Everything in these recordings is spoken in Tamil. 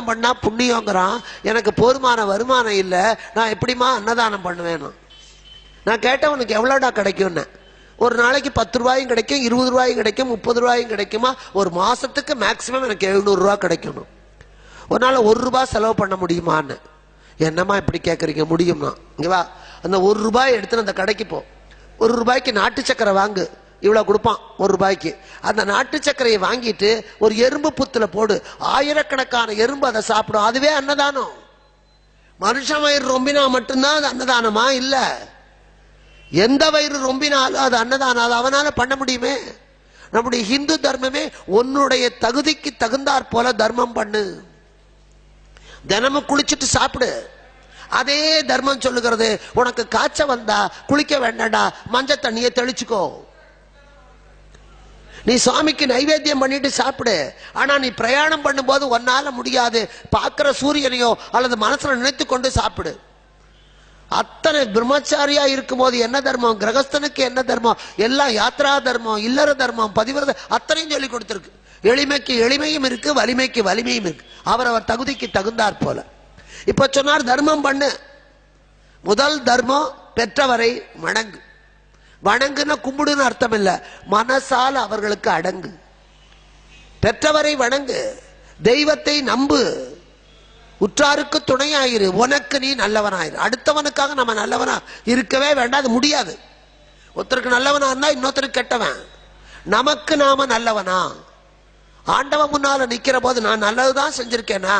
பண்ணா புண்ணியங்கிறான். எனக்கு போதுமான வருமானம் இல்லை, நான் எப்படிமா அன்னதானம் பண்ணுவேன்? நான் கேட்டேன், உனக்கு எவ்வளோடா கிடைக்கும்னு. ஒரு நாளைக்கு 10 ரூபாயும் கிடைக்கும், 20 ரூபாயும் கிடைக்கும், 30 ரூபாயும் கிடைக்குமா. ஒரு மாசத்துக்கு மேக்சிமம் எனக்கு 700 ரூபா கிடைக்கணும். ஒரு நாள் 1 ரூபாய் செலவு பண்ண முடியுமான்னு. என்னம்மா இப்படி கேட்குறீங்க? முடியும்னா இங்கே வா, அந்த 1 ரூபாய் எடுத்துன்னு அந்த கடைக்கு போ. 1 ரூபாய்க்கு நாட்டு சக்கரை வாங்கு, இவ்வளோ கொடுப்பான் 1 ரூபாய்க்கு. அந்த நாட்டு சக்கரையை வாங்கிட்டு ஒரு எறும்பு புத்துல போடு, ஆயிரக்கணக்கான எறும்பு அதை சாப்பிடும். அதுவே அன்னதானம். மனுஷன் வயிறு ரொம்பினா மட்டும்தான் அது அன்னதானமா? இல்லை, எந்த வயிறு ரொம்பினாலும் அது அன்னதானம். அது அவனால பண்ண முடியுமே. நம்முடைய ஹிந்து தர்மமே உன்னுடைய தகுதிக்கு தகுந்தாற் போல தர்மம் பண்ணு. தினமும் குளிச்சுட்டு சாப்பிடு. அதே தர்மம் சொல்லுகிறது, உனக்கு காய்ச்ச வந்தா குளிக்க வேண்டாம்டா, மஞ்சள் தண்ணியை தெளிச்சுக்கோ. நீ சுவாமிக்கு நைவேத்தியம் பண்ணிட்டு சாப்பிடு. ஆனா நீ பிரயாணம் பண்ணும்போது ஒன்னால முடியாது, பார்க்கிற சூரியனையோ அல்லது மனசுல நினைத்து கொண்டு சாப்பிடு. அத்தனை பிரம்மச்சாரியா இருக்கும் போது என்ன தர்மம், கிரகஸ்தனுக்கு என்ன தர்மம், எல்லாம் யாத்ரா தர்மம், இல்லற தர்மம், பதிவிரத அத்தனையும் சொல்லி கொடுத்திருக்கு. எளிமைக்கு எளிமையும் இருக்கு, வலிமைக்கு வலிமையும் இருக்கு, அவரவர் தகுதிக்கு தகுந்தாற் போல. இப்ப சொன்னார் தர்மம் பண்ணு. முதல் தர்மம் பெற்றவரை வணங்கு. வணங்குன்னா கும்பிடுன்னு அர்த்தம் இல்ல, மனசால் அவர்களுக்கு அடங்கு. பெற்றவரை வணங்கு, தெய்வத்தை நம்பு, உற்றாருக்கு துணையாயிரு, உனக்கு நீ நல்லவனாயிரு. அடுத்தவனுக்காக நம்ம நல்லவனா இருக்கவே வேண்டாம், அது முடியாது. ஒருத்தருக்கு நல்லவனா இருந்தா இன்னொருத்தருக்கு கெட்டவன். நமக்கு நாம நல்லவனா? ஆண்டவன் முன்னால நிக்கிற போது நான் நல்லதுதான் செஞ்சிருக்கேனா,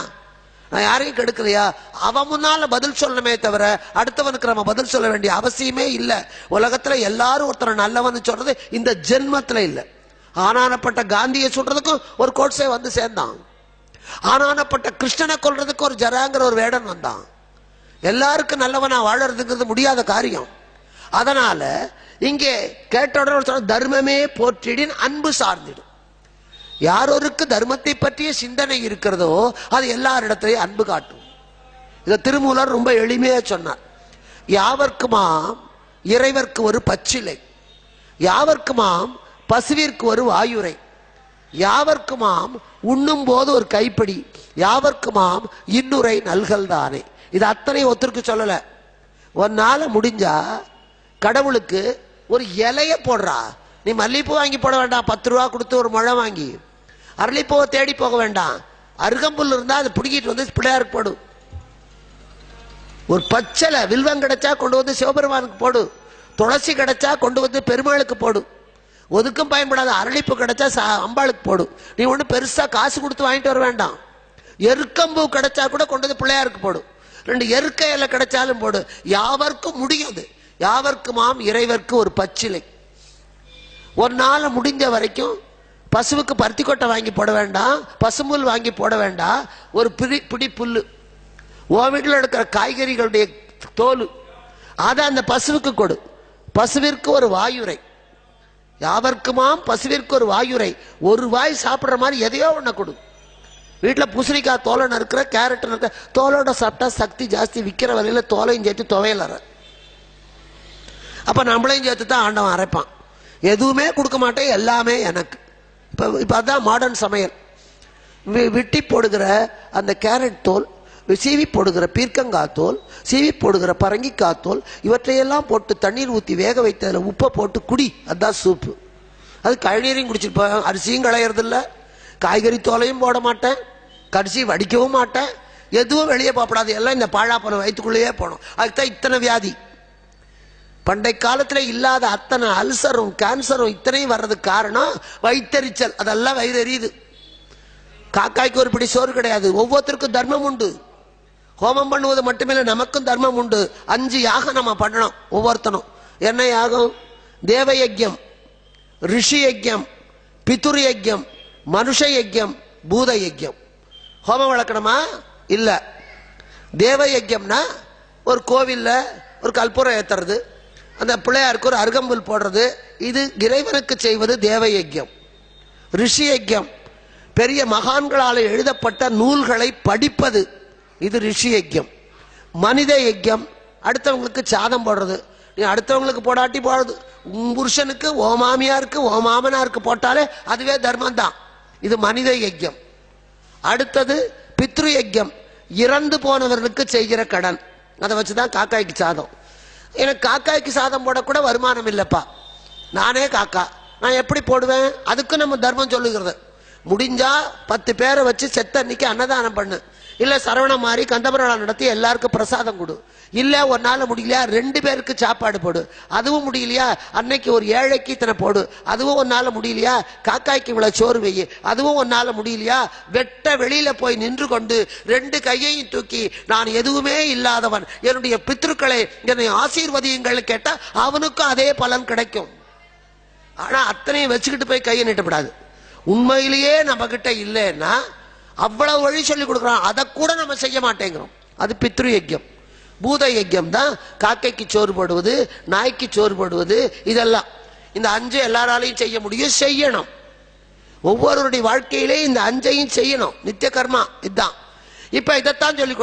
நான் யாரையும் கெடுக்கலையா, அவன் முன்னால பதில் சொல்லணுமே தவிர அடுத்தவனுக்கு நம்ம பதில் சொல்ல வேண்டிய அவசியமே இல்லை. உலகத்துல எல்லாரும் ஒருத்தர் நல்லவன் சொல்றது இந்த ஜென்மத்துல இல்லை. ஆனானப்பட்ட காந்தியை சொல்றதுக்கும் ஒரு கோட்ஸே வந்து சேர்ந்தான். ஆனானப்பட்ட கிருஷ்ணனை கொல்றதுக்கு ஒரு ஜராங்கிற ஒரு வேடன் வந்தான். எல்லாருக்கும் நல்லவனா வாழறதுங்கிறது முடியாத காரியம். அதனால இங்கே கேட்டவுடன் தர்மமே போற்றிடின் அன்பு சார்ந்திடும். யாரொருக்கு தர்மத்தை பற்றிய சிந்தனை இருக்கிறதோ அது எல்லாரிடத்திலையும் அன்பு காட்டும். இதை திருமூலர் ரொம்ப எளிமையா சொன்னார். யாவர்க்குமாம் இறைவர்க்கு ஒரு பச்சிலை, யாவர்க்குமாம் பசுவிற்கு ஒரு வாயுரை, யாவர்க்குமாம் உண்ணும் போது ஒரு கைப்பிடி, யாவர்க்குமாம் இன்னுரை நல்கல் தானே. இது அத்தனை ஒருத்தருக்கு சொல்லல. ஒன்னால முடிஞ்சா கடவுளுக்கு ஒரு இலைய போடுறா. நீ மல்லிப்பூ வாங்கி போட வேண்டாம், 10 ரூபா கொடுத்து ஒரு முழம் வாங்கி. அரளிப்பூவை தேடி போக வேண்டாம், அருகம்புல் இருந்தா அது பிடிக்கிட்டு வந்து பிள்ளையாருக்கு போடு. ஒரு பச்சலை வில்வம் கிடைச்சா கொண்டு வந்து சிவபெருமானுக்கு போடு. துளசி கிடைச்சா கொண்டு வந்து பெருமாளுக்கு போடு. ஒதுக்கும் பயன்படாத அரளிப்பூ கிடைச்சா அம்பாளுக்கு போடு. நீ ஒண்ணு பெருசா காசு கொடுத்து வாங்கிட்டு வர வேண்டாம். எருக்கம்பூ கிடைச்சா கூட கொண்டு வந்து பிள்ளையாருக்கு போடு. 2 எருக்க இலை கிடைச்சாலும் போடு. யாவர்க்கும் முடியாது. யாவர்க்குமாம் இறைவர்க்கு ஒரு பச்சிலை. ஒரு நாள் முடிஞ்ச வரைக்கும் பசுவுக்கு பருத்தி கொட்டை வாங்கி போட வேண்டாம், பசும்புல் வாங்கி போட வேண்டாம். ஒரு பிடி புல்லு, ஓ வீட்டில் எடுக்கிற காய்கறிகளுடைய தோல், அதை அந்த பசுவுக்கு கொடு. பசுவிற்கு ஒரு வாயுரை. யாவர்க்குமாம் பசுவிற்கு ஒரு வாயுரை. ஒரு வாய் சாப்பிட்ற மாதிரி எதையோ ஒன்று கொடு. வீட்டில் பூசணிக்காய் தோலை நறுக்கிற, கேரட் நறுக்கிற, தோலோட சாப்பிட்டா சக்தி ஜாஸ்தி. விற்கிற வரையில தோலையும் சேர்த்து துவையலற. அப்ப நம்மளையும் சேர்த்து தான் ஆண்டவன் அரைப்பான். எதுவுமே கொடுக்க மாட்டேன், எல்லாமே எனக்கு. இப்போ அதான் மாடர்ன் சமையல். வெட்டி போடுகிற அந்த கேரட் தோல், சீவி போடுகிற பீர்க்கங்காய் தோல், சீவி போடுகிற பரங்கிக்காய் தோல், இவற்றையெல்லாம் போட்டு தண்ணீர் ஊற்றி வேக வைத்ததில் உப்பை போட்டு குடி. அதுதான் சூப்பு. அது கழநீரையும் குடிச்சிருப்பேன். அரிசியும் களையறது இல்லை, காய்கறி தோலையும் போட மாட்டேன், கரிசி வடிக்கவும் மாட்டேன், எதுவும் வெளியே போகப்படாது. எல்லாம் இந்த பாழாப்பழம் வயிற்றுக்குள்ளேயே போகணும். அதுக்குதான் இத்தனை வியாதி. பண்டை காலத்துல இல்லாத அத்தனை அல்சரும் கேன்சரும் இத்தனையும் வர்றதுக்கு காரணம் வயிற்றெரிச்சல். அதெல்லாம் வயிறு எரியுது. காக்காய்க்கு ஒரு பிடி சோறு கிடையாது. ஒவ்வொருத்தருக்கும் தர்மம் உண்டு. ஹோமம் பண்ணுவது மட்டுமில்லை, நமக்கும் தர்மம் உண்டு. 5 யாகம் நம்ம பண்ணணும் ஒவ்வொருத்தனும். என்ன யாகம்? தேவ யஜ்யம், ரிஷி யஜ்யம், பிதுர் யஜ்யம், மனுஷ யஜ்யம், பூத யஜ்யம். ஹோமம் வளர்க்கணுமா? இல்ல. தேவ யஜ்யம்னா ஒரு கோவில்ல ஒரு கற்பூரம் ஏத்துறது, அந்த பிள்ளையாருக்கு ஒரு அருகம்புல் போடுறது, இது இறைவனுக்கு செய்வது தேவ யஜ்யம். ரிஷி யஜ்யம் பெரிய மகான்களால் எழுதப்பட்ட நூல்களை படிப்பது, இது ரிஷி யஜ்யம். மனித யஜ்யம் அடுத்தவங்களுக்கு சாதம் போடுறது. நீ அடுத்தவங்களுக்கு போடாட்டி போடுறது, உன் புருஷனுக்கு ஓ மாமியாருக்கு ஓ மாமனாருக்கு போட்டாலே அதுவே தர்மம் தான். இது மனித யஜ்யம். அடுத்தது பித்ரு யஜ்யம் இறந்து போனவர்களுக்கு செய்கிற கடன். அதை வச்சுதான் காக்காய்க்கு சாதம். எனக்கு காக்காய்க்கு சாதம் போடக்கூட வருமானம் இல்லப்பா, நானே காக்கா, நான் எப்படி போடுவேன்? அதுக்கு நம்ம தர்மம் சொல்லுகிறது. முடிஞ்சா 10 பேரை வச்சு செத்த அன்னைக்கு அன்னதானம் பண்ணு, இல்ல சரவணம் மாதிரி கந்தபுராண நடத்தி எல்லாருக்கும் பிரசாதம் கொடு, இல்ல ஒரு நாள் முடியலையா 2 பேருக்கு சாப்பாடு போடு, அதுவும் முடியலையா அன்னைக்கு ஒரு ஏழைக்கு இத்தனை போடு, அதுவும் ஒரு நாள் முடியலையா காக்காய்க்கு இவ்வளவு சோறு வை, அதுவும் ஒரு நாள் முடியலையா வெட்ட வெளியில போய் நின்று கொண்டு 2 கையையும் தூக்கி நான் எதுவுமே இல்லாதவன், என்னுடைய பித்ருக்களை என்னை ஆசீர்வதியுங்கள் கேட்டா அவனுக்கும் அதே பலன் கிடைக்கும். ஆனா அத்தனையும் வச்சுக்கிட்டு போய் கையை நீட்டப்படாது. உண்மையிலேயே நம்ம கிட்ட இல்லைன்னா அவ்வளவு வழி சொல்லி கொடுக்குறோம், அதை கூட நம்ம செய்ய மாட்டேங்கிறோம். அது பித்ரு யஜ்யம். பூத யஜ்யம் தான் காக்கைக்கு சோறு போடுவது, நாய்க்கு சோறு போடுவது. இதெல்லாம் இந்த 5 எல்லாராலையும் செய்ய முடியும், செய்யணும். ஒவ்வொருவருடைய வாழ்க்கையிலே இந்த 5ஐயும் செய்யணும். நித்திய கர்மா இதுதான். இப்ப இதைத்தான் சொல்லி